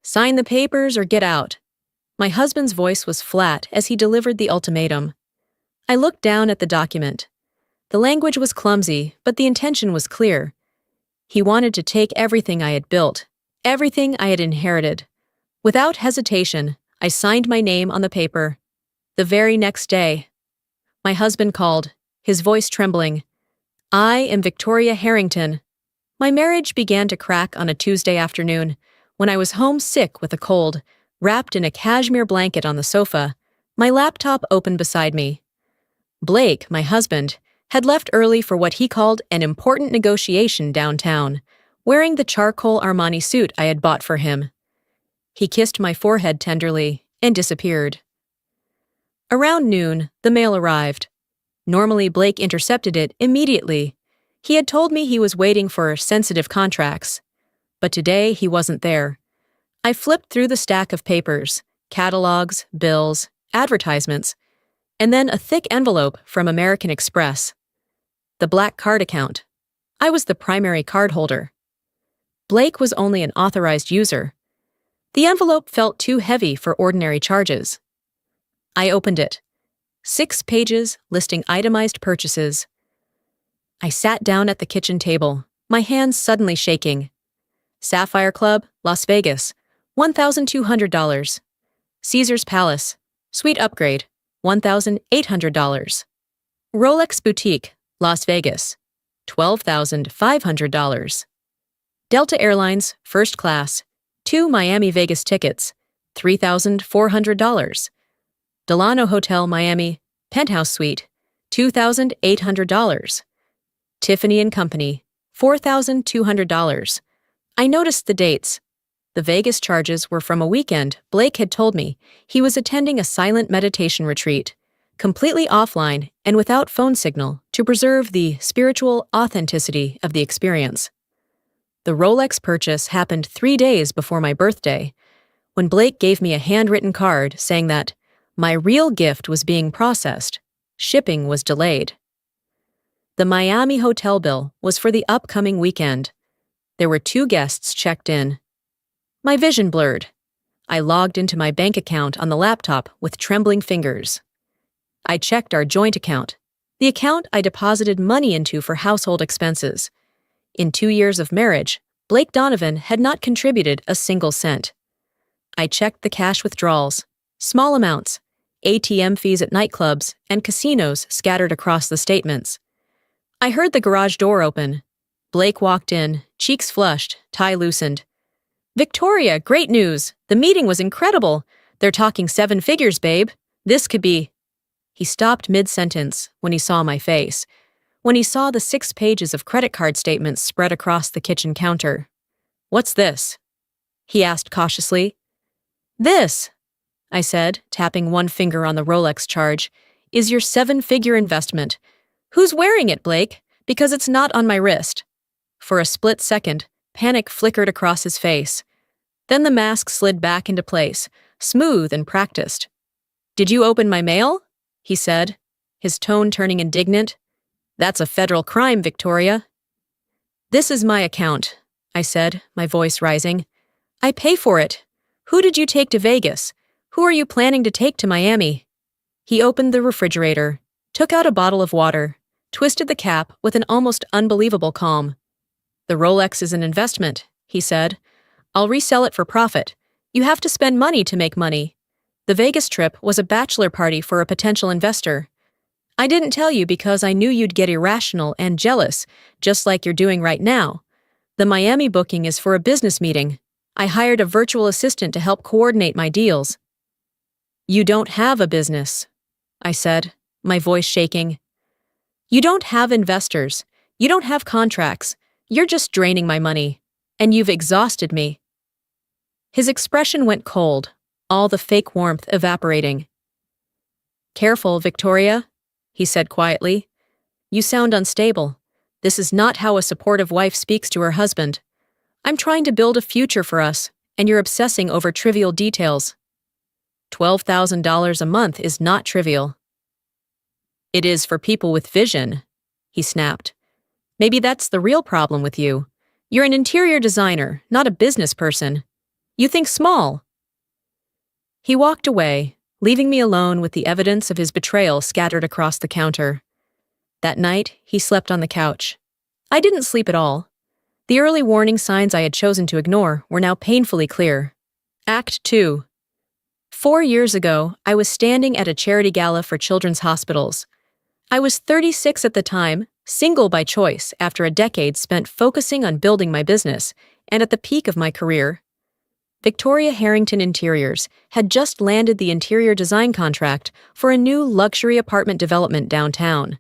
Sign the papers or get out. My husband's voice was flat as he delivered the ultimatum. I looked down at the document. The language was clumsy, but the intention was clear. He wanted to take everything I had built, everything I had inherited. Without hesitation, I signed my name on the paper. The very next day, my husband called, his voice trembling. I am Victoria Harrington. My marriage began to crack on a Tuesday afternoon, when I was home sick with a cold, wrapped in a cashmere blanket on the sofa, my laptop open beside me. Blake, my husband, had left early for what he called an important negotiation downtown, wearing the charcoal Armani suit I had bought for him. He kissed my forehead tenderly and disappeared. Around noon, the mail arrived. Normally, Blake intercepted it immediately. He had told me he was waiting for sensitive contracts. But today, he wasn't there. I flipped through the stack of papers, catalogs, bills, advertisements, and then a thick envelope from American Express. The black card account. I was the primary card holder. Blake was only an authorized user. The envelope felt too heavy for ordinary charges. I opened it. 6 pages listing itemized purchases. I sat down at the kitchen table, my hands suddenly shaking. Sapphire Club, Las Vegas, $1,200. Caesar's Palace, suite upgrade, $1,800. Rolex Boutique, Las Vegas, $12,500. Delta Airlines, first class, 2 Miami-Vegas tickets, $3,400. Delano Hotel Miami, penthouse suite, $2,800. Tiffany & Company, $4,200. I noticed the dates. The Vegas charges were from a weekend Blake had told me he was attending a silent meditation retreat, completely offline and without phone signal to preserve the spiritual authenticity of the experience. The Rolex purchase happened 3 days before my birthday, when Blake gave me a handwritten card saying that my real gift was being processed. Shipping was delayed. The Miami hotel bill was for the upcoming weekend. There were 2 guests checked in. My vision blurred. I logged into my bank account on the laptop with trembling fingers. I checked our joint account, the account I deposited money into for household expenses. In 2 years of marriage, Blake Donovan had not contributed a single cent. I checked the cash withdrawals, small amounts, ATM fees at nightclubs, and casinos scattered across the statements. I heard the garage door open. Blake walked in, cheeks flushed, tie loosened. Victoria, great news! The meeting was incredible! They're talking 7 figures, babe. This could be... He stopped mid-sentence when he saw my face, when he saw the 6 pages of credit card statements spread across the kitchen counter. What's this? He asked cautiously. This, I said, tapping one finger on the Rolex charge, is your 7-figure investment. Who's wearing it, Blake? Because it's not on my wrist. For a split second, panic flickered across his face. Then the mask slid back into place, smooth and practiced. Did you open my mail? He said, his tone turning indignant. That's a federal crime, Victoria. This is my account, I said, my voice rising. I pay for it. Who did you take to Vegas? Who are you planning to take to Miami? He opened the refrigerator, took out a bottle of water, twisted the cap with an almost unbelievable calm. The Rolex is an investment, he said. I'll resell it for profit. You have to spend money to make money. The Vegas trip was a bachelor party for a potential investor. I didn't tell you because I knew you'd get irrational and jealous, just like you're doing right now. The Miami booking is for a business meeting. I hired a virtual assistant to help coordinate my deals. You don't have a business, I said, my voice shaking. You don't have investors. You don't have contracts. You're just draining my money. And you've exhausted me. His expression went cold, all the fake warmth evaporating. Careful, Victoria, he said quietly. You sound unstable. This is not how a supportive wife speaks to her husband. I'm trying to build a future for us, and you're obsessing over trivial details. $12,000 a month is not trivial. It is for people with vision, he snapped. Maybe that's the real problem with you. You're an interior designer, not a business person. You think small. He walked away, leaving me alone with the evidence of his betrayal scattered across the counter. That night, he slept on the couch. I didn't sleep at all. The early warning signs I had chosen to ignore were now painfully clear. Act 2. 4 years ago, I was standing at a charity gala for children's hospitals. I was 36 at the time, single by choice after a decade spent focusing on building my business, and at the peak of my career. Victoria Harrington Interiors had just landed the interior design contract for a new luxury apartment development downtown.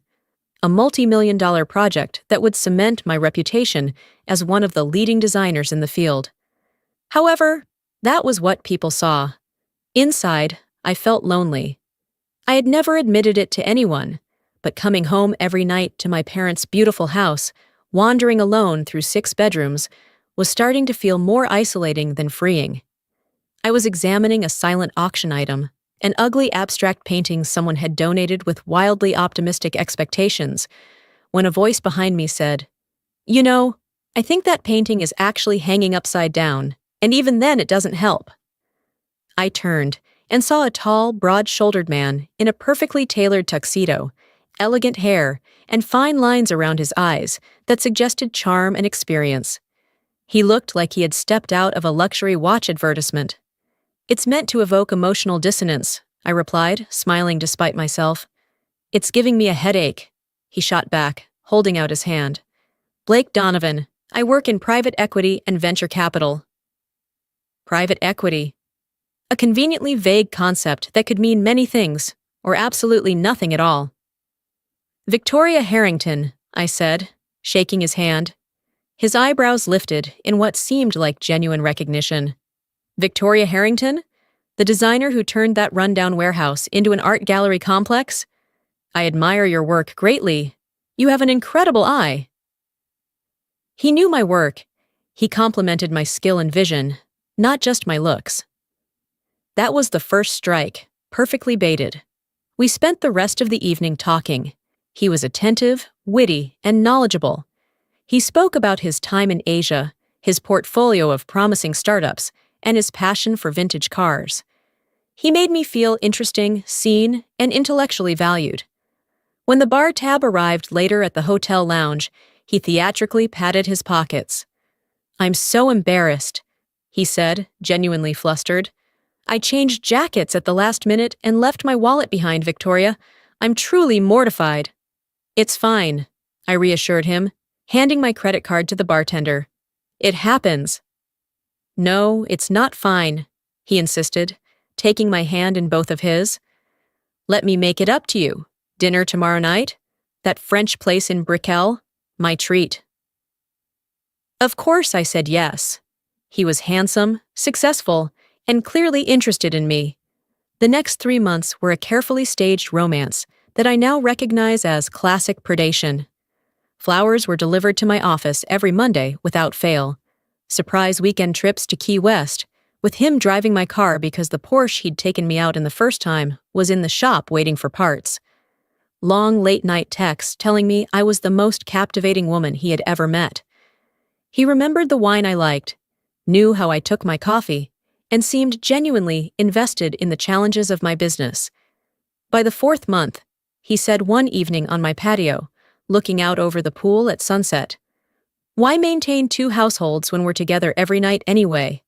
A multi-million-dollar project that would cement my reputation as one of the leading designers in the field. However, that was what people saw. Inside, I felt lonely. I had never admitted it to anyone, but coming home every night to my parents' beautiful house, wandering alone through 6 bedrooms, was starting to feel more isolating than freeing. I was examining a silent auction item, an ugly abstract painting someone had donated with wildly optimistic expectations, when a voice behind me said, "You know, I think that painting is actually hanging upside down, and even then it doesn't help." I turned and saw a tall, broad-shouldered man in a perfectly tailored tuxedo, elegant hair, and fine lines around his eyes that suggested charm and experience. He looked like he had stepped out of a luxury watch advertisement. "It's meant to evoke emotional dissonance," I replied, smiling despite myself. "It's giving me a headache," he shot back, holding out his hand. "Blake Donovan. I work in private equity and venture capital." Private equity. A conveniently vague concept that could mean many things, or absolutely nothing at all. "Victoria Harrington," I said, shaking his hand. His eyebrows lifted in what seemed like genuine recognition. "Victoria Harrington? The designer who turned that rundown warehouse into an art gallery complex? I admire your work greatly. You have an incredible eye." He knew my work. He complimented my skill and vision, not just my looks. That was the first strike, perfectly baited. We spent the rest of the evening talking. He was attentive, witty, and knowledgeable. He spoke about his time in Asia, his portfolio of promising startups, and his passion for vintage cars. He made me feel interesting, seen, and intellectually valued. When the bar tab arrived later at the hotel lounge, he theatrically patted his pockets. "I'm so embarrassed," he said, genuinely flustered. "I changed jackets at the last minute and left my wallet behind, Victoria. I'm truly mortified." "It's fine," I reassured him, handing my credit card to the bartender. "It happens." "No, it's not fine," he insisted, taking my hand in both of his. "Let me make it up to you. Dinner tomorrow night? That French place in Brickell? My treat." Of course I said yes. He was handsome, successful, and clearly interested in me. The next 3 months were a carefully staged romance that I now recognize as classic predation. Flowers were delivered to my office every Monday without fail. Surprise weekend trips to Key West, with him driving my car because the Porsche he'd taken me out in the first time was in the shop waiting for parts. Long late-night texts telling me I was the most captivating woman he had ever met. He remembered the wine I liked, knew how I took my coffee, and seemed genuinely invested in the challenges of my business. By the 4th month, he said one evening on my patio, looking out over the pool at sunset, "Why maintain 2 households when we're together every night anyway?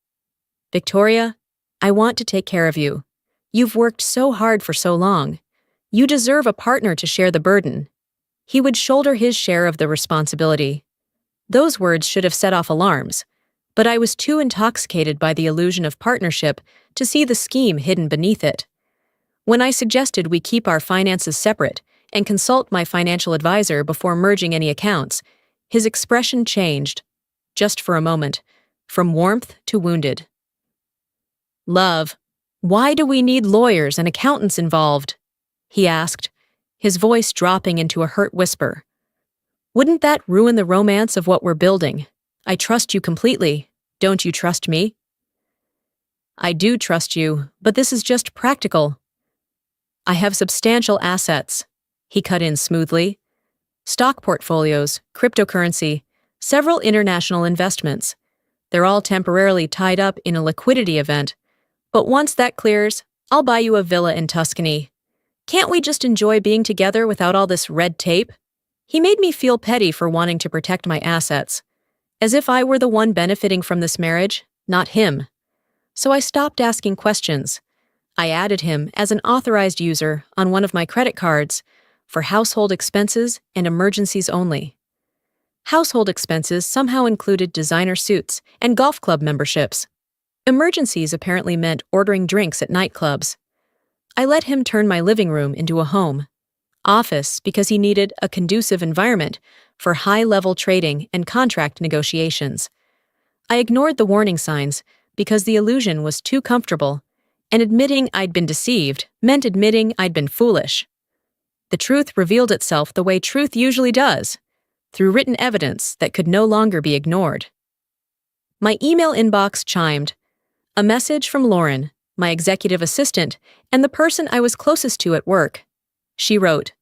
Victoria, I want to take care of you. You've worked so hard for so long. You deserve a partner to share the burden." He would shoulder his share of the responsibility. Those words should have set off alarms, but I was too intoxicated by the illusion of partnership to see the scheme hidden beneath it. When I suggested we keep our finances separate and consult my financial advisor before merging any accounts, his expression changed, just for a moment, from warmth to wounded. "Love, why do we need lawyers and accountants involved?" he asked, his voice dropping into a hurt whisper. "Wouldn't that ruin the romance of what we're building? I trust you completely. Don't you trust me?" "I do trust you, but this is just practical." "I have substantial assets," he cut in smoothly. "Stock portfolios, cryptocurrency, several international investments. They're all temporarily tied up in a liquidity event. But once that clears, I'll buy you a villa in Tuscany. Can't we just enjoy being together without all this red tape? He made me feel petty for wanting to protect my assets, as if I were the one benefiting from this marriage, not him. So I stopped asking questions. I added him as an authorized user on one of my credit cards for household expenses and emergencies only. Household expenses somehow included designer suits and golf club memberships. Emergencies apparently meant ordering drinks at nightclubs. I let him turn my living room into a home. Office because he needed a conducive environment for high-level trading and contract negotiations. I ignored the warning signs because the illusion was too comfortable, and admitting I'd been deceived meant admitting I'd been foolish. The truth revealed itself the way truth usually does, through written evidence that could no longer be ignored. My email inbox chimed. A message from Lauren, my executive assistant, and the person I was closest to at work. She wrote,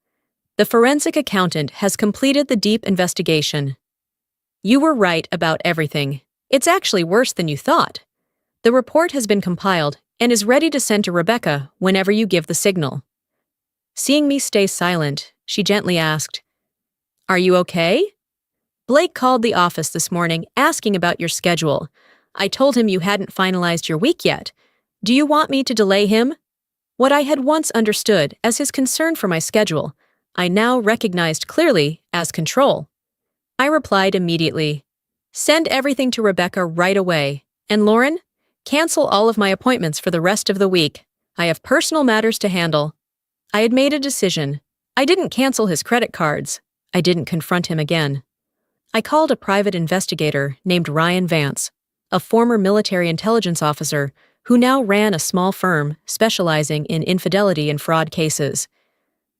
"The forensic accountant has completed the deep investigation. You were right about everything. It's actually worse than you thought. The report has been compiled and is ready to send to Rebecca whenever you give the signal." Seeing me stay silent, she gently asked, "Are you okay?" "Blake called the office this morning asking about your schedule. I told him you hadn't finalized your week yet. Do you want me to delay him?" What I had once understood as his concern for my schedule, I now recognized clearly as control. I replied immediately, "Send everything to Rebecca right away. And Lauren, cancel all of my appointments for the rest of the week. I have personal matters to handle." I had made a decision. I didn't cancel his credit cards. I didn't confront him again. I called a private investigator named Ryan Vance, a former military intelligence officer who now ran a small firm specializing in infidelity and fraud cases.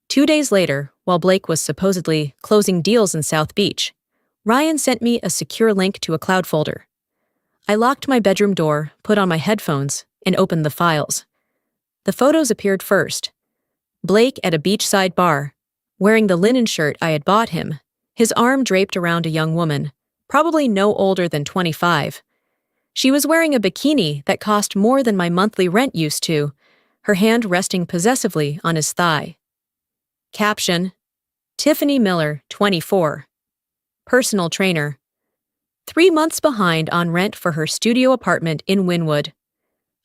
2 days later, while Blake was supposedly closing deals in South Beach, Ryan sent me a secure link to a cloud folder. I locked my bedroom door, put on my headphones, and opened the files. The photos appeared first. Blake at a beachside bar, wearing the linen shirt I had bought him, his arm draped around a young woman, probably no older than 25. She was wearing a bikini that cost more than my monthly rent used to, her hand resting possessively on his thigh. Caption: Tiffany Miller, 24. Personal trainer. 3 months behind on rent for her studio apartment in Wynwood.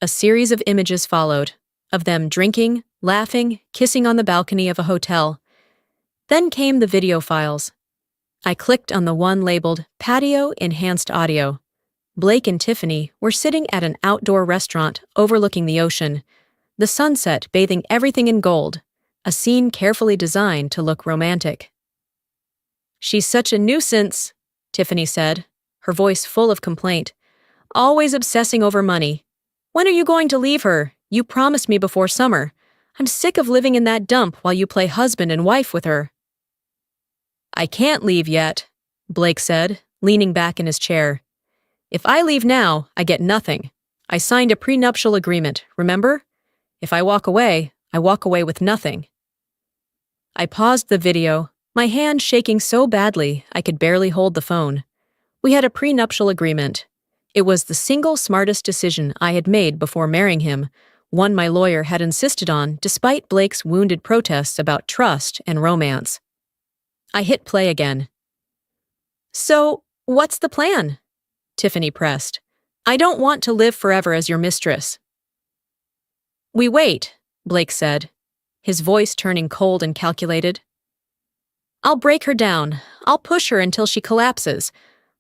A series of images followed, of them drinking, laughing, kissing on the balcony of a hotel. Then came the video files. I clicked on the one labeled Patio Enhanced Audio. Blake and Tiffany were sitting at an outdoor restaurant overlooking the ocean, the sunset bathing everything in gold, a scene carefully designed to look romantic. "She's such a nuisance," Tiffany said, her voice full of complaint. "Always obsessing over money. When are you going to leave her? You promised me before summer. I'm sick of living in that dump while you play husband and wife with her." "I can't leave yet," Blake said, leaning back in his chair. "If I leave now, I get nothing. I signed a prenuptial agreement, remember? If I walk away with nothing." I paused the video, my hand shaking so badly I could barely hold the phone. We had a prenuptial agreement. It was the single smartest decision I had made before marrying him, one my lawyer had insisted on despite Blake's wounded protests about trust and romance. I hit play again. "So, what's the plan?" Tiffany pressed. "I don't want to live forever as your mistress." "We wait," Blake said, his voice turning cold and calculated. "I'll break her down. I'll push her until she collapses.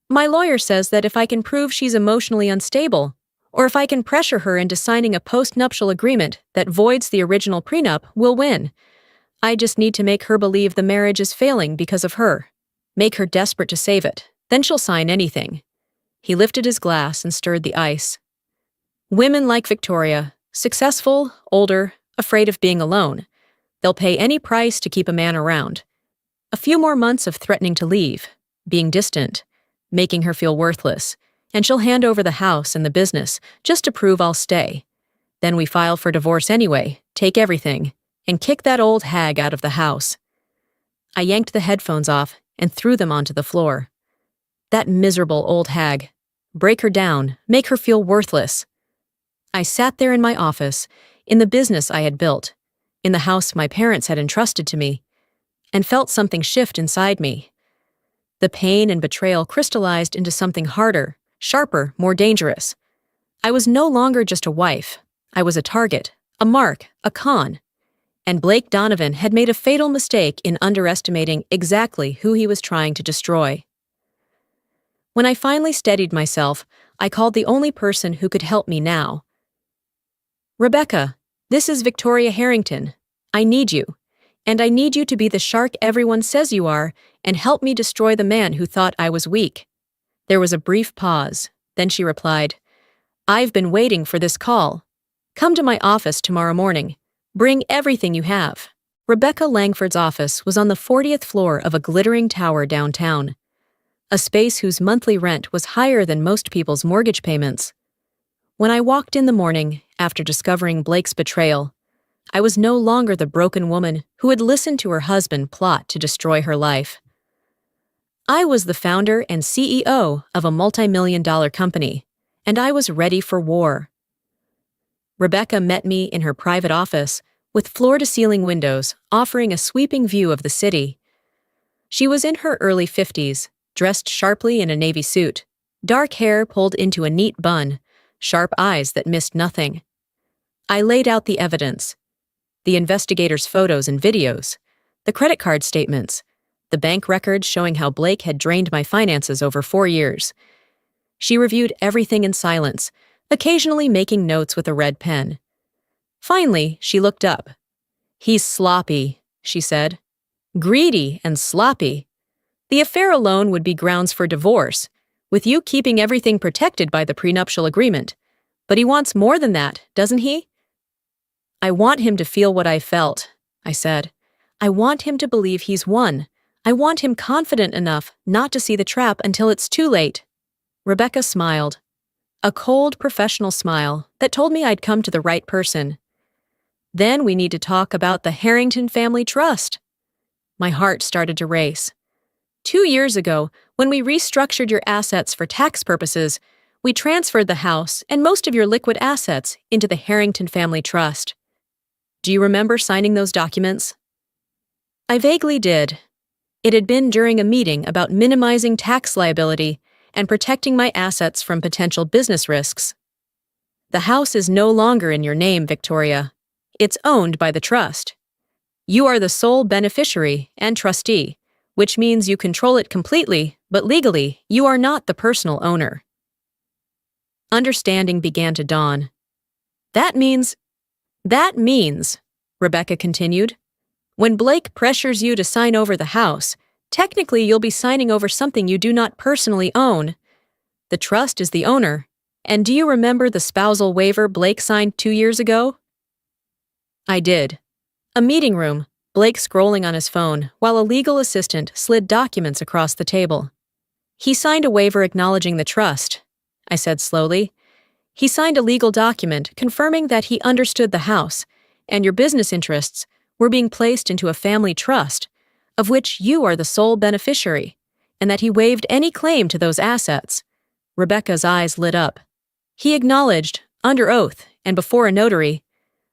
My lawyer says that if I can prove she's emotionally unstable, or if I can pressure her into signing a post-nuptial agreement that voids the original prenup, we'll win. I just need to make her believe the marriage is failing because of her. Make her desperate to save it. Then she'll sign anything." He lifted his glass and stirred the ice. "Women like Victoria, successful, older, afraid of being alone. They'll pay any price to keep a man around. A few more months of threatening to leave, being distant, making her feel worthless, and she'll hand over the house and the business just to prove I'll stay. Then we file for divorce anyway, take everything, and kick that old hag out of the house." I yanked the headphones off and threw them onto the floor. That miserable old hag. break her down, make her feel worthless. I sat there in my office, in the business I had built, in the house my parents had entrusted to me, and felt something shift inside me. The pain and betrayal crystallized into something harder, sharper, more dangerous. I was no longer just a wife. I was a target, a mark, a con. And Blake Donovan had made a fatal mistake in underestimating exactly who he was trying to destroy. When I finally steadied myself, I called the only person who could help me now. "Rebecca, this is Victoria Harrington. I need you. And I need you to be the shark everyone says you are and help me destroy the man who thought I was weak." There was a brief pause. Then she replied, "I've been waiting for this call. Come to my office tomorrow morning. Bring everything you have." Rebecca Langford's office was on the 40th floor of a glittering tower downtown, a space whose monthly rent was higher than most people's mortgage payments. When I walked in the morning, after discovering Blake's betrayal, I was no longer the broken woman who had listened to her husband plot to destroy her life. I was the founder and CEO of a multi-million-dollar company, and I was ready for war. Rebecca met me in her private office, with floor-to-ceiling windows offering a sweeping view of the city. She was in her early 50s, dressed sharply in a navy suit, dark hair pulled into a neat bun, sharp eyes that missed nothing. I laid out the evidence: the investigators' photos and videos, the credit card statements, the bank records showing how Blake had drained my finances over 4 years. She reviewed everything in silence, occasionally making notes with a red pen. Finally, she looked up. "He's sloppy," she said. "Greedy and sloppy. The affair alone would be grounds for divorce, with you keeping everything protected by the prenuptial agreement. But he wants more than that, doesn't he?" "I want him to feel what I felt," I said. "I want him to believe he's won. I want him confident enough not to see the trap until it's too late." Rebecca smiled. A cold, professional smile that told me I'd come to the right person. "Then we need to talk about the Harrington Family Trust." My heart started to race. 2 years ago, when we restructured your assets for tax purposes, we transferred the house and most of your liquid assets into the Harrington Family Trust. Do you remember signing those documents? I vaguely did. It had been during a meeting about minimizing tax liability and protecting my assets from potential business risks. "The house is no longer in your name, Victoria. It's owned by the trust. You are the sole beneficiary and trustee, which means you control it completely, but legally, you are not the personal owner." Understanding began to dawn. That means, Rebecca continued, when Blake pressures you to sign over the house, technically you'll be signing over something you do not personally own. The trust is the owner. And do you remember the spousal waiver Blake signed 2 years ago? I did. A meeting room, Blake scrolling on his phone, while a legal assistant slid documents across the table. "He signed a waiver acknowledging the trust," I said slowly. "He signed a legal document confirming that he understood the house, and your business interests were being placed into a family trust, of which you are the sole beneficiary, and that he waived any claim to those assets." Rebecca's eyes lit up. "He acknowledged, under oath and before a notary,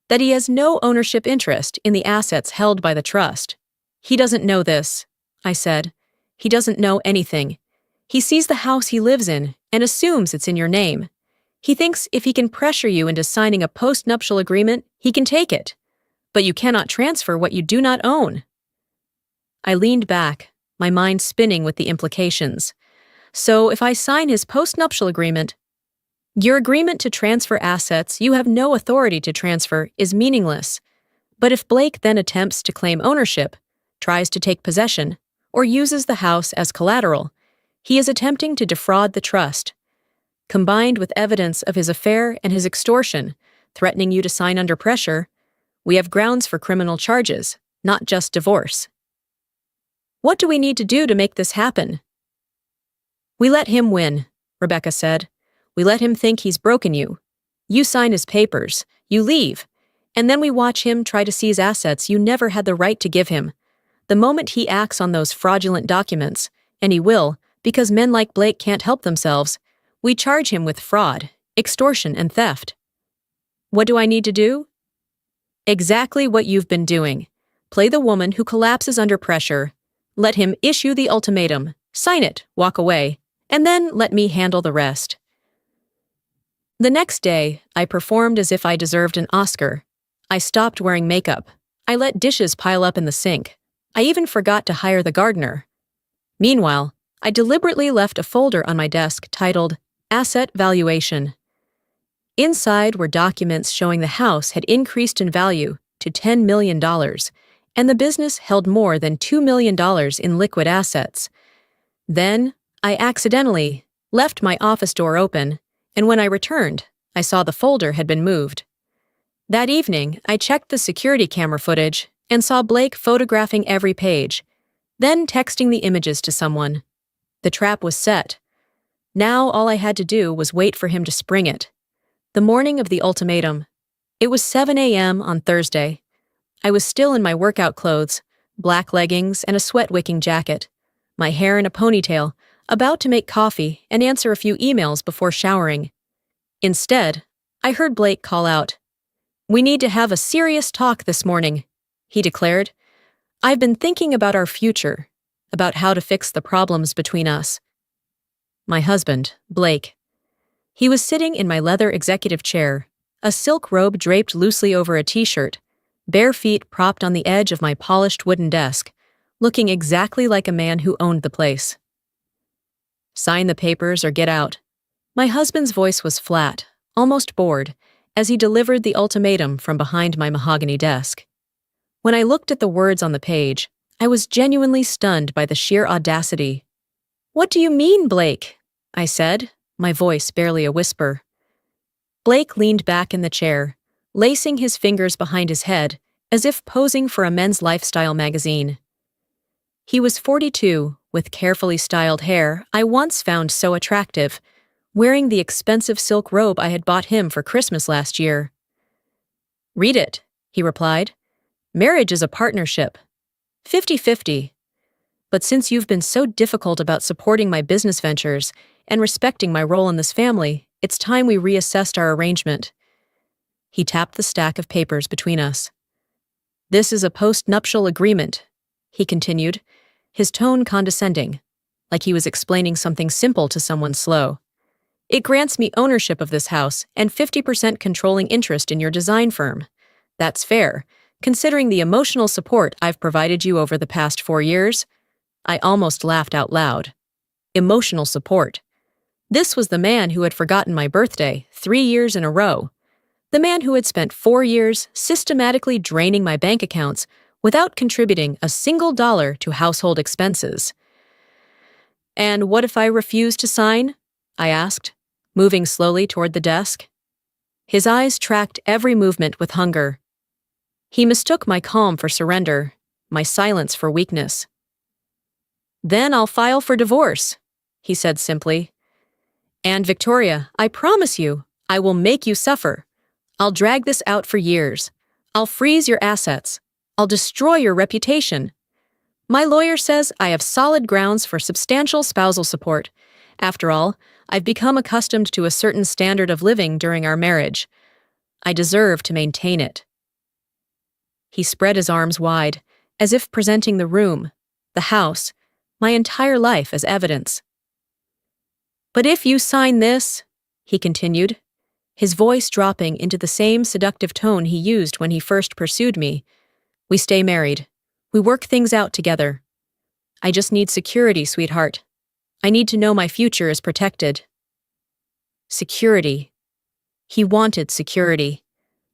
that he has no ownership interest in the assets held by the trust." "He doesn't know this," I said. "He doesn't know anything. He sees the house he lives in and assumes it's in your name. He thinks if he can pressure you into signing a post-nuptial agreement, he can take it. But you cannot transfer what you do not own." I leaned back, my mind spinning with the implications. "So if I sign his post-nuptial agreement, your agreement to transfer assets you have no authority to transfer is meaningless. But if Blake then attempts to claim ownership, tries to take possession, or uses the house as collateral, he is attempting to defraud the trust. Combined with evidence of his affair and his extortion, threatening you to sign under pressure, we have grounds for criminal charges, not just divorce. What do we need to do to make this happen?" "We let him win," Rebecca said. "We let him think he's broken you. You sign his papers, you leave, and then we watch him try to seize assets you never had the right to give him. The moment he acts on those fraudulent documents, and he will, because men like Blake can't help themselves, We charge him with fraud, extortion, and theft. What do I need to do? Exactly what you've been doing. Play the woman who collapses under pressure. Let him issue the ultimatum, sign it, walk away, and then let me handle the rest. The next day, I performed as if I deserved an Oscar. I stopped wearing makeup. I let dishes pile up in the sink. I even forgot to hire the gardener. Meanwhile, I deliberately left a folder on my desk titled Asset Valuation. Inside were documents showing the house had increased in value to $10 million, and the business held more than $2 million in liquid assets. Then, I accidentally left my office door open, and when I returned, I saw the folder had been moved. That evening, I checked the security camera footage and saw Blake photographing every page, then texting the images to someone. The trap was set. Now all I had to do was wait for him to spring it. The morning of the ultimatum. It was 7 a.m. on Thursday. I was still in my workout clothes, black leggings and a sweat-wicking jacket, my hair in a ponytail, about to make coffee and answer a few emails before showering. Instead, I heard Blake call out, "We need to have a serious talk this morning," he declared. "I've been thinking about our future, about how to fix the problems between us." My husband, Blake. He was sitting in my leather executive chair, a silk robe draped loosely over a t-shirt, bare feet propped on the edge of my polished wooden desk, looking exactly like a man who owned the place. "Sign the papers or get out." My husband's voice was flat, almost bored, as he delivered the ultimatum from behind my mahogany desk. When I looked at the words on the page, I was genuinely stunned by the sheer audacity. "What do you mean, Blake?" I said, my voice barely a whisper. Blake leaned back in the chair, lacing his fingers behind his head, as if posing for a men's lifestyle magazine. He was 42, with carefully styled hair I once found so attractive, wearing the expensive silk robe I had bought him for Christmas last year. "Read it," he replied. "Marriage is a partnership. 50-50. But since you've been so difficult about supporting my business ventures and respecting my role in this family, it's time we reassessed our arrangement." He tapped the stack of papers between us. "This is a post-nuptial agreement," he continued, his tone condescending, like he was explaining something simple to someone slow. "It grants me ownership of this house and 50% controlling interest in your design firm. That's fair, considering the emotional support I've provided you over the past 4 years." I almost laughed out loud. Emotional support. This was the man who had forgotten my birthday 3 years in a row. The man who had spent 4 years systematically draining my bank accounts without contributing a single dollar to household expenses. "And what if I refuse to sign?" I asked, moving slowly toward the desk. His eyes tracked every movement with hunger. He mistook my calm for surrender, my silence for weakness. "Then I'll file for divorce," he said simply. "And Victoria, I promise you, I will make you suffer. I'll drag this out for years. I'll freeze your assets. I'll destroy your reputation. My lawyer says I have solid grounds for substantial spousal support. After all, I've become accustomed to a certain standard of living during our marriage. I deserve to maintain it." He spread his arms wide, as if presenting the room, the house, my entire life as evidence. "But if you sign this," he continued, his voice dropping into the same seductive tone he used when he first pursued me, "we stay married. We work things out together. I just need security, sweetheart. I need to know my future is protected." Security. He wanted security.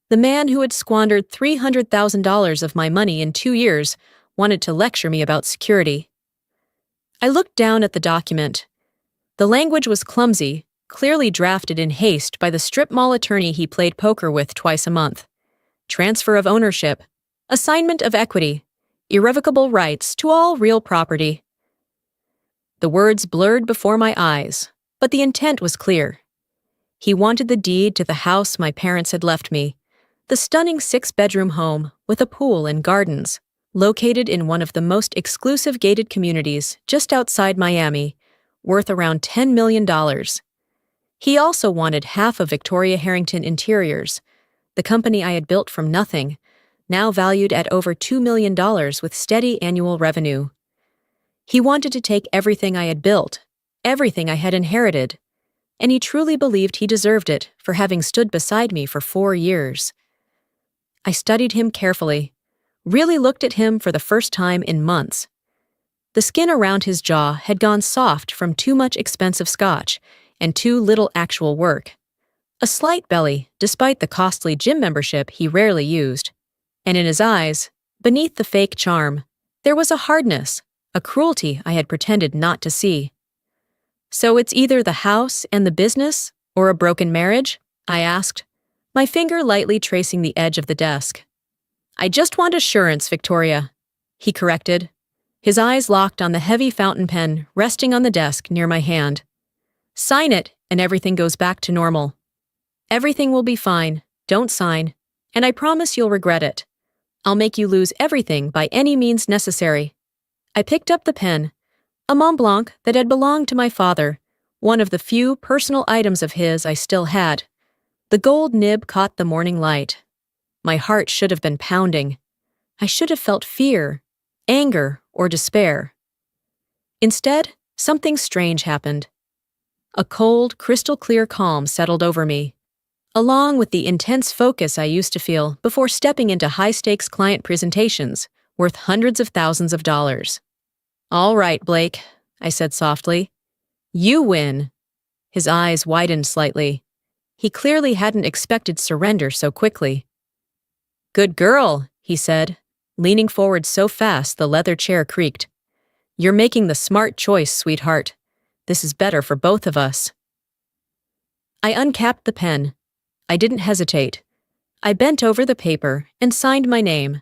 The man who had squandered $300,000 of my money in 2 years wanted to lecture me about security. I looked down at the document. The language was clumsy, clearly drafted in haste by the strip mall attorney he played poker with twice a month. Transfer of ownership, assignment of equity, irrevocable rights to all real property. The words blurred before my eyes, but the intent was clear. He wanted the deed to the house my parents had left me, the stunning 6-bedroom home with a pool and gardens, located in one of the most exclusive gated communities just outside Miami, worth around $10 million. He also wanted half of Victoria Harrington Interiors, the company I had built from nothing, now valued at over $2 million with steady annual revenue. He wanted to take everything I had built, everything I had inherited, and he truly believed he deserved it for having stood beside me for 4 years. I studied him carefully, really looked at him for the first time in months. The skin around his jaw had gone soft from too much expensive scotch and too little actual work. A slight belly, despite the costly gym membership he rarely used. And in his eyes, beneath the fake charm, there was a hardness, a cruelty I had pretended not to see. "So it's either the house and the business, or a broken marriage?" I asked, my finger lightly tracing the edge of the desk. "I just want assurance, Victoria," he corrected, his eyes locked on the heavy fountain pen resting on the desk near my hand. "Sign it, and everything goes back to normal. Everything will be fine, don't sign, and I promise you'll regret it. I'll make you lose everything by any means necessary." I picked up the pen, a Mont Blanc that had belonged to my father, one of the few personal items of his I still had. The gold nib caught the morning light. My heart should have been pounding. I should have felt fear, anger, or despair. Instead, something strange happened. A cold, crystal-clear calm settled over me, along with the intense focus I used to feel before stepping into high-stakes client presentations worth hundreds of thousands of dollars. "All right, Blake," I said softly. "You win." His eyes widened slightly. He clearly hadn't expected surrender so quickly. "Good girl," he said, leaning forward so fast the leather chair creaked. "You're making the smart choice, sweetheart. This is better for both of us." I uncapped the pen. I didn't hesitate. I bent over the paper and signed my name,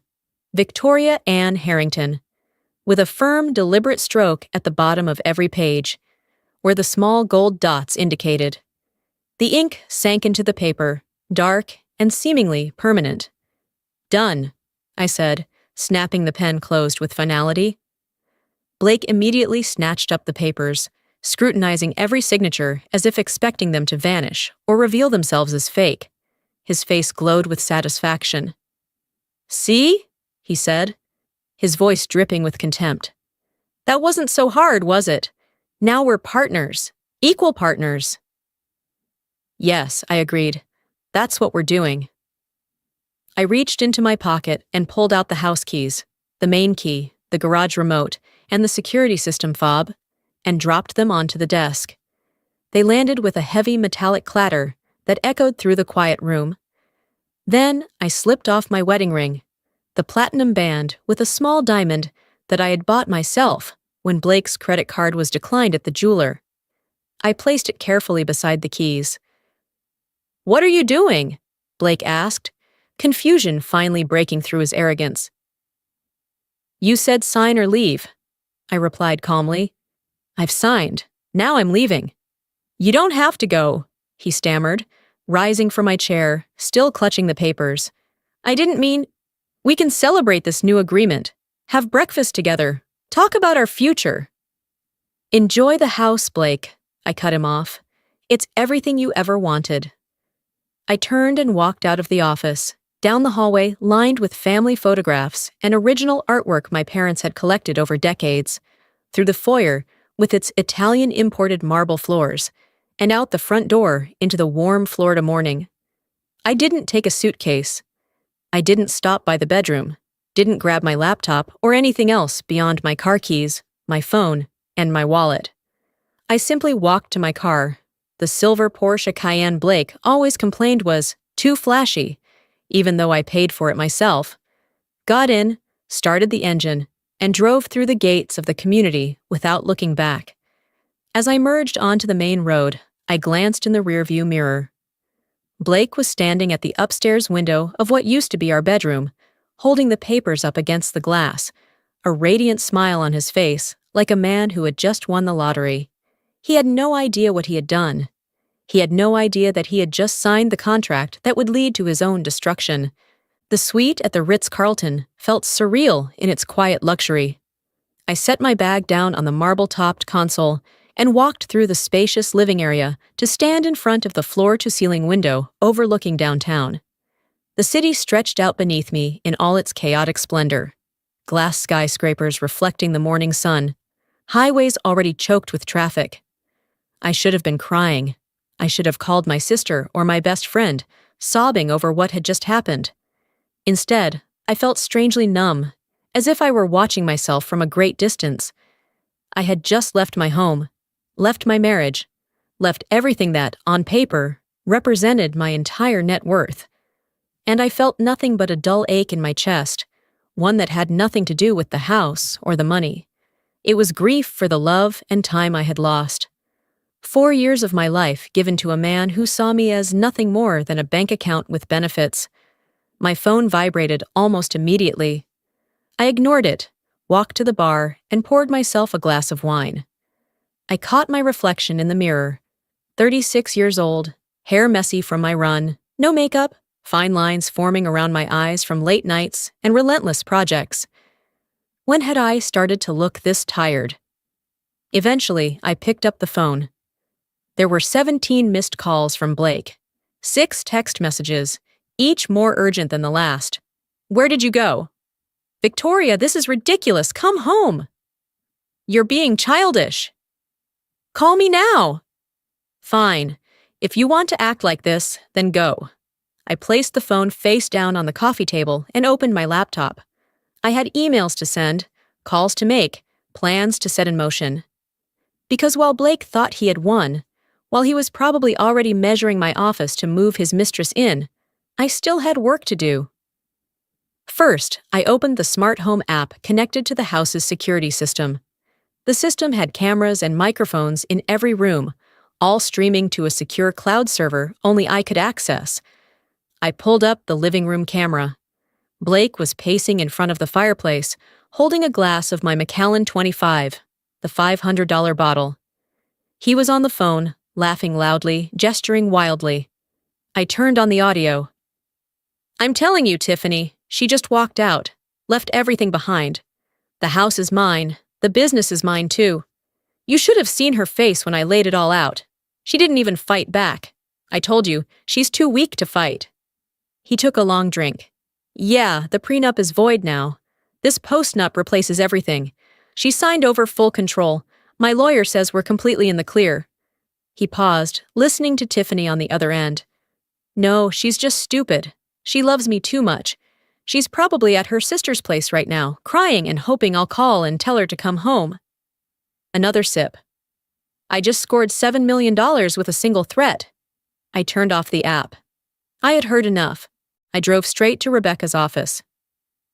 Victoria Ann Harrington, with a firm, deliberate stroke at the bottom of every page, where the small gold dots indicated. The ink sank into the paper, dark and seemingly permanent. "Done," I said, snapping the pen closed with finality. Blake immediately snatched up the papers, scrutinizing every signature as if expecting them to vanish or reveal themselves as fake. His face glowed with satisfaction. "See?" he said, his voice dripping with contempt. "That wasn't so hard, was it? Now we're partners, equal partners." "Yes," I agreed. "That's what we're doing." I reached into my pocket and pulled out the house keys, the main key, the garage remote, and the security system fob, and dropped them onto the desk. They landed with a heavy metallic clatter that echoed through the quiet room. Then I slipped off my wedding ring, the platinum band with a small diamond that I had bought myself when Blake's credit card was declined at the jeweler. I placed it carefully beside the keys. "What are you doing?" Blake asked, confusion finally breaking through his arrogance. "You said sign or leave," I replied calmly. "I've signed. Now I'm leaving." "You don't have to go," he stammered, rising from my chair, still clutching the papers. "I didn't mean... We can celebrate this new agreement, have breakfast together, talk about our future." "Enjoy the house, Blake," I cut him off. "It's everything you ever wanted." I turned and walked out of the office, down the hallway lined with family photographs and original artwork my parents had collected over decades, through the foyer with its Italian imported marble floors, and out the front door into the warm Florida morning. I didn't take a suitcase. I didn't stop by the bedroom, didn't grab my laptop or anything else beyond my car keys, my phone, and my wallet. I simply walked to my car. The silver Porsche Cayenne Blake always complained was too flashy, even though I paid for it myself. Got in, started the engine, and drove through the gates of the community without looking back. As I merged onto the main road, I glanced in the rearview mirror. Blake was standing at the upstairs window of what used to be our bedroom, holding the papers up against the glass, a radiant smile on his face, like a man who had just won the lottery. He had no idea what he had done. He had no idea that he had just signed the contract that would lead to his own destruction. The suite at the Ritz-Carlton felt surreal in its quiet luxury. I set my bag down on the marble-topped console, and walked through the spacious living area to stand in front of the floor-to-ceiling window overlooking downtown. The city stretched out beneath me in all its chaotic splendor. Glass skyscrapers reflecting the morning sun, highways already choked with traffic. I should have been crying. I should have called my sister or my best friend, sobbing over what had just happened. Instead, I felt strangely numb, as if I were watching myself from a great distance. I had just left my home, left my marriage, left everything that, on paper, represented my entire net worth. And I felt nothing but a dull ache in my chest, one that had nothing to do with the house or the money. It was grief for the love and time I had lost. 4 years of my life given to a man who saw me as nothing more than a bank account with benefits. My phone vibrated almost immediately. I ignored it, walked to the bar, and poured myself a glass of wine. I caught my reflection in the mirror. 36 years old, hair messy from my run, no makeup, fine lines forming around my eyes from late nights and relentless projects. When had I started to look this tired? Eventually, I picked up the phone. There were 17 missed calls from Blake, 6 text messages, each more urgent than the last. "Where did you go?" "Victoria, this is ridiculous. Come home." "You're being childish." "Call me now." "Fine. If you want to act like this, then go." I placed the phone face down on the coffee table and opened my laptop. I had emails to send, calls to make, plans to set in motion. Because while Blake thought he had won, while he was probably already measuring my office to move his mistress in, I still had work to do. First, I opened the smart home app connected to the house's security system. The system had cameras and microphones in every room, all streaming to a secure cloud server only I could access. I pulled up the living room camera. Blake was pacing in front of the fireplace, holding a glass of my Macallan 25, the $500 bottle. He was on the phone, laughing loudly, gesturing wildly. I turned on the audio. "I'm telling you, Tiffany, she just walked out, left everything behind. The house is mine, the business is mine too. You should have seen her face when I laid it all out. She didn't even fight back. I told you, she's too weak to fight." He took a long drink. "Yeah, the prenup is void now. This postnup replaces everything. She signed over full control. My lawyer says we're completely in the clear." He paused, listening to Tiffany on the other end. "No, she's just stupid. She loves me too much. She's probably at her sister's place right now, crying and hoping I'll call and tell her to come home." Another sip. "I just scored $7 million with a single threat." I turned off the app. I had heard enough. I drove straight to Rebecca's office.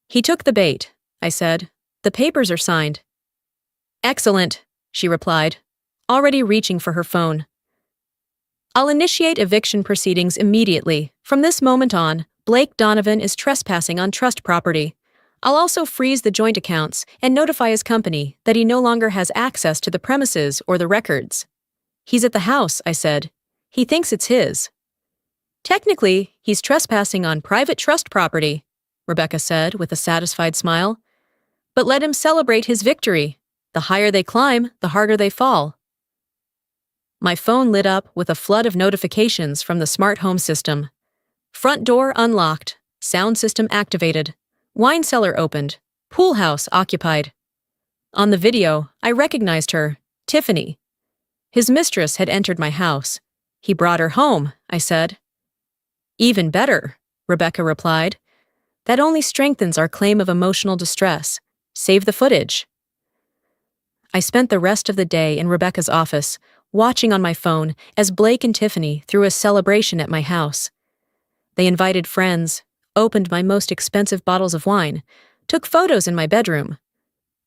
"He took the bait," I said. "The papers are signed." "Excellent," she replied, already reaching for her phone. "I'll initiate eviction proceedings immediately. From this moment on, Blake Donovan is trespassing on trust property. I'll also freeze the joint accounts and notify his company that he no longer has access to the premises or the records." "He's at the house," I said. "He thinks it's his." "Technically, he's trespassing on private trust property," Rebecca said with a satisfied smile. "But let him celebrate his victory. The higher they climb, the harder they fall." My phone lit up with a flood of notifications from the smart home system. Front door unlocked, sound system activated, wine cellar opened, pool house occupied. On the video, I recognized her, Tiffany. His mistress had entered my house. "He brought her home," I said. "Even better," Rebecca replied. "That only strengthens our claim of emotional distress. Save the footage." I spent the rest of the day in Rebecca's office, watching on my phone as Blake and Tiffany threw a celebration at my house. They invited friends, opened my most expensive bottles of wine, took photos in my bedroom.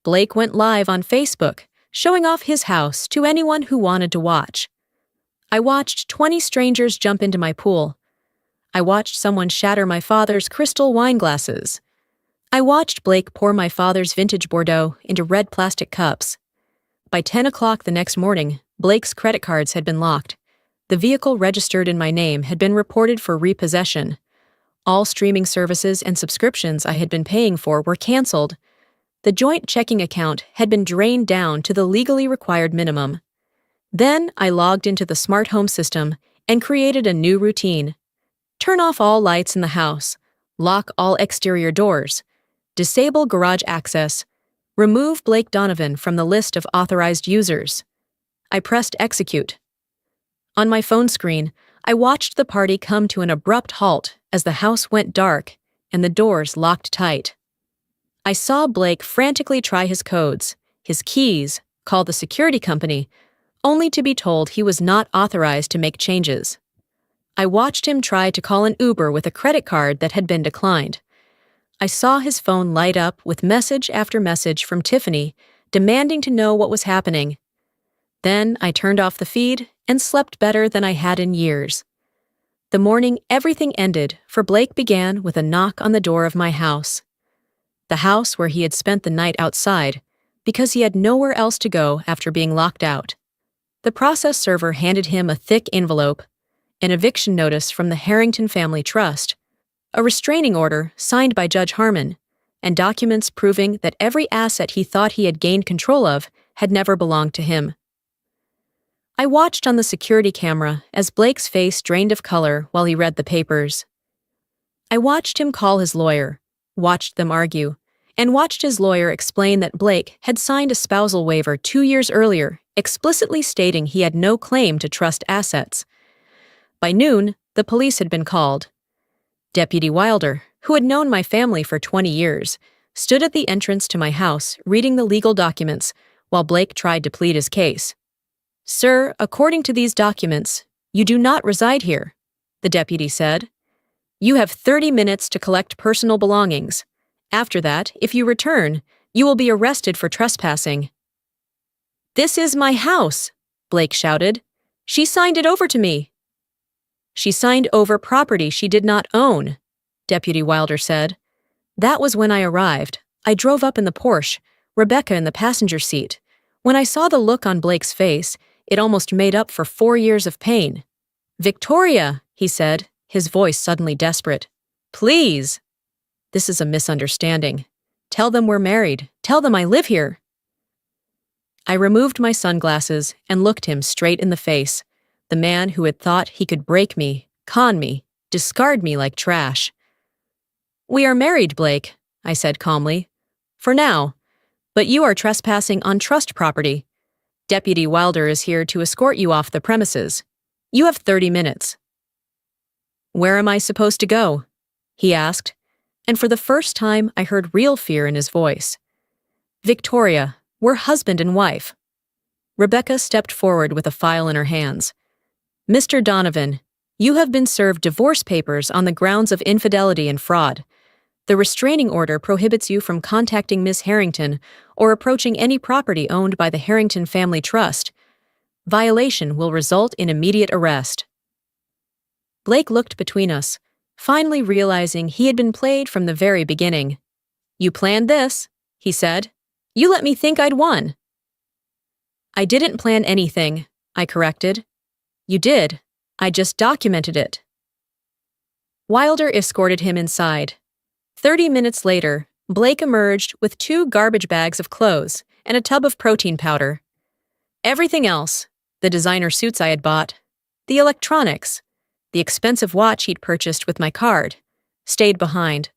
Blake went live on Facebook, showing off his house to anyone who wanted to watch. I watched 20 strangers jump into my pool. I watched someone shatter my father's crystal wine glasses. I watched Blake pour my father's vintage Bordeaux into red plastic cups. By 10 o'clock the next morning, Blake's credit cards had been locked. The vehicle registered in my name had been reported for repossession. All streaming services and subscriptions I had been paying for were canceled. The joint checking account had been drained down to the legally required minimum. Then I logged into the smart home system and created a new routine. Turn off all lights in the house, lock all exterior doors, disable garage access, remove Blake Donovan from the list of authorized users. I pressed execute. On my phone screen, I watched the party come to an abrupt halt as the house went dark and the doors locked tight. I saw Blake frantically try his codes, his keys, call the security company, only to be told he was not authorized to make changes. I watched him try to call an Uber with a credit card that had been declined. I saw his phone light up with message after message from Tiffany, demanding to know what was happening. Then I turned off the feed and slept better than I had in years. The morning everything ended for Blake began with a knock on the door of my house. The house where he had spent the night outside, because he had nowhere else to go after being locked out. The process server handed him a thick envelope, an eviction notice from the Harrington Family Trust, a restraining order signed by Judge Harmon, and documents proving that every asset he thought he had gained control of had never belonged to him. I watched on the security camera as Blake's face drained of color while he read the papers. I watched him call his lawyer, watched them argue, and watched his lawyer explain that Blake had signed a spousal waiver 2 years earlier, explicitly stating he had no claim to trust assets. By noon, the police had been called. Deputy Wilder, who had known my family for 20 years, stood at the entrance to my house reading the legal documents while Blake tried to plead his case. "Sir, according to these documents, you do not reside here," the deputy said. "You have 30 minutes to collect personal belongings. After that, if you return, you will be arrested for trespassing." "This is my house," Blake shouted. "She signed it over to me." "She signed over property she did not own," Deputy Wilder said. "That was when I arrived. I drove up in the Porsche, Rebecca in the passenger seat. When I saw the look on Blake's face, it almost made up for 4 years of pain. "Victoria," he said, his voice suddenly desperate. "Please." "This is a misunderstanding. Tell them we're married. Tell them I live here." I removed my sunglasses and looked him straight in the face, the man who had thought he could break me, con me, discard me like trash. "We are married, Blake," I said calmly. "For now. But you are trespassing on trust property. Deputy Wilder is here to escort you off the premises. You have 30 minutes. "Where am I supposed to go?" he asked, and for the first time I heard real fear in his voice. "Victoria, we're husband and wife." Rebecca stepped forward with a file in her hands. "Mr. Donovan, you have been served divorce papers on the grounds of infidelity and fraud. The restraining order prohibits you from contacting Miss Harrington or approaching any property owned by the Harrington Family Trust. Violation will result in immediate arrest." Blake looked between us, finally realizing he had been played from the very beginning. "You planned this," he said. "You let me think I'd won." "I didn't plan anything," I corrected. "You did. I just documented it." Wilder escorted him inside. 30 minutes later, Blake emerged with 2 garbage bags of clothes and a tub of protein powder. Everything else, the designer suits I had bought, the electronics, the expensive watch he'd purchased with my card, stayed behind.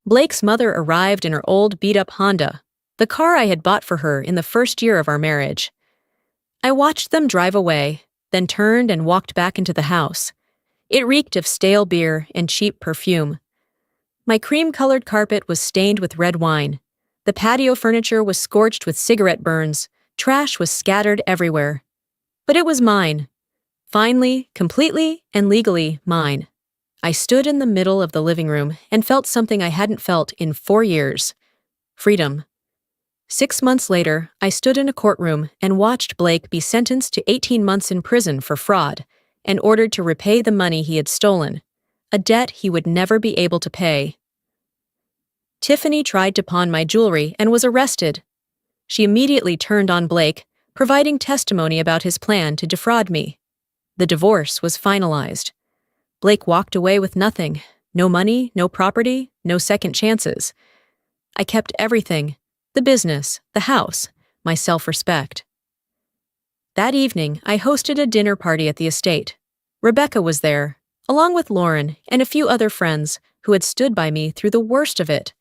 Blake's mother arrived in her old beat-up Honda, the car I had bought for her in the first year of our marriage. I watched them drive away, then turned and walked back into the house. It reeked of stale beer and cheap perfume. My cream-colored carpet was stained with red wine. The patio furniture was scorched with cigarette burns. Trash was scattered everywhere. But it was mine. Finally, completely, and legally mine. I stood in the middle of the living room and felt something I hadn't felt in 4 years. Freedom. 6 months later, I stood in a courtroom and watched Blake be sentenced to 18 months in prison for fraud and ordered to repay the money he had stolen, a debt he would never be able to pay. Tiffany tried to pawn my jewelry and was arrested. She immediately turned on Blake, providing testimony about his plan to defraud me. The divorce was finalized. Blake walked away with nothing. No money, no property, no second chances. I kept everything: the business, the house, my self-respect. That evening, I hosted a dinner party at the estate. Rebecca was there, along with Lauren and a few other friends who had stood by me through the worst of it.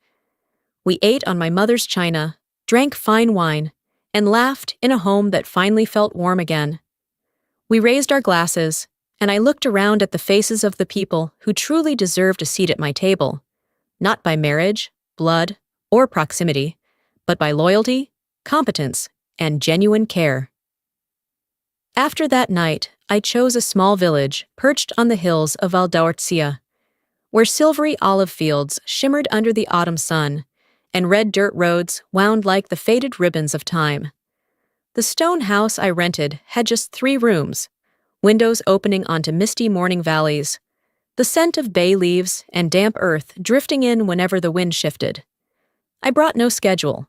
We ate on my mother's china, drank fine wine, and laughed in a home that finally felt warm again. We raised our glasses, and I looked around at the faces of the people who truly deserved a seat at my table, not by marriage, blood, or proximity, but by loyalty, competence, and genuine care. After that night, I chose a small village perched on the hills of Valdaorcia, where silvery olive fields shimmered under the autumn sun, and red dirt roads wound like the faded ribbons of time. The stone house I rented had just 3 rooms, windows opening onto misty morning valleys, the scent of bay leaves and damp earth drifting in whenever the wind shifted. I brought no schedule,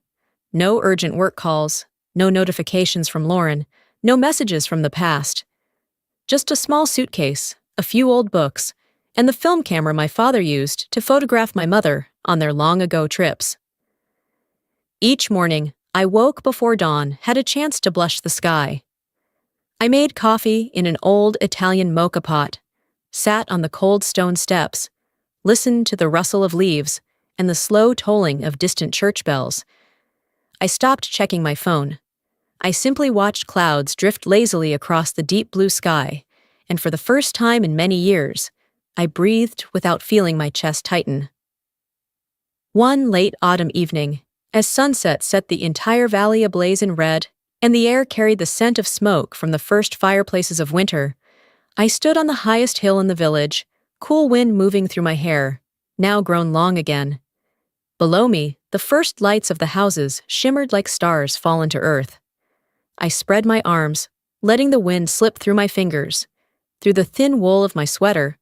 no urgent work calls, no notifications from Lauren, no messages from the past. Just a small suitcase, a few old books, and the film camera my father used to photograph my mother on their long-ago trips. Each morning, I woke before dawn, had a chance to blush the sky. I made coffee in an old Italian mocha pot, sat on the cold stone steps, listened to the rustle of leaves and the slow tolling of distant church bells. I stopped checking my phone. I simply watched clouds drift lazily across the deep blue sky, and for the first time in many years, I breathed without feeling my chest tighten. One late autumn evening, as sunset set the entire valley ablaze in red, and the air carried the scent of smoke from the first fireplaces of winter, I stood on the highest hill in the village, cool wind moving through my hair, now grown long again. Below me, the first lights of the houses shimmered like stars fallen to earth. I spread my arms, letting the wind slip through my fingers, through the thin wool of my sweater,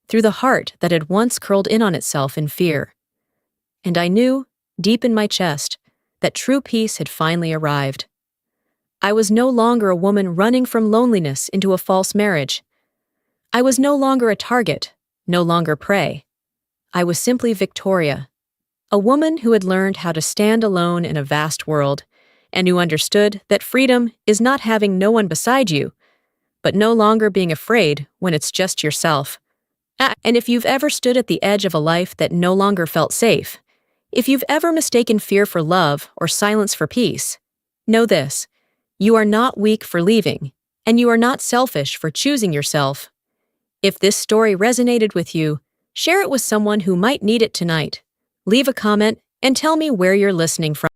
through the heart that had once curled in on itself in fear. And I knew, deep in my chest, that true peace had finally arrived. I was no longer a woman running from loneliness into a false marriage. I was no longer a target, no longer prey. I was simply Victoria, a woman who had learned how to stand alone in a vast world, and who understood that freedom is not having no one beside you, but no longer being afraid when it's just yourself. And if you've ever stood at the edge of a life that no longer felt safe, if you've ever mistaken fear for love or silence for peace, know this: you are not weak for leaving, and you are not selfish for choosing yourself. If this story resonated with you, share it with someone who might need it tonight. Leave a comment and tell me where you're listening from.